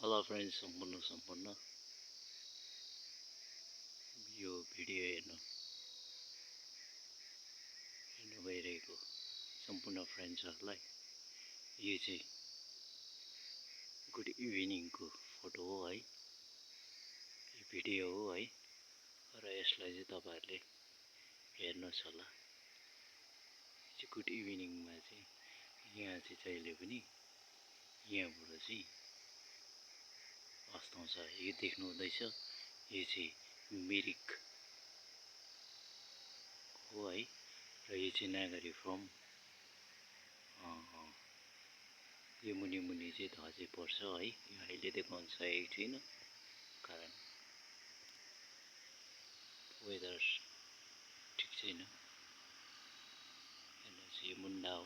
Hello friends, सम्पूर्ण यो video हेर्नु भइरहेको सम्पूर्ण फ्रेन्ड्सहरूलाई यो चाहिँ गुड इभिनिङको फोटो हो है, यो भिडियो हो है। र यसलाई चाहिँ तपाईहरुले हेर्नुहोस् होला। यो चाहिँ गुड इभिनिङमा चाहिँ यहाँ चाहिँ जहिले पनि यहाँबाट चाहिँ अस्ताउँछ। यो देख्नु हुँदैछ, यो चाहिँ मिरिक हो है। र यो चाहिँ नागरी फर्म, यो मुनि चाहिँ धजे पर्छ है। यो अहिले देखाउन सकेको छैन कारण वेदर ठिक छैन। हेर्नुहोस्, यो मुन्डा हो।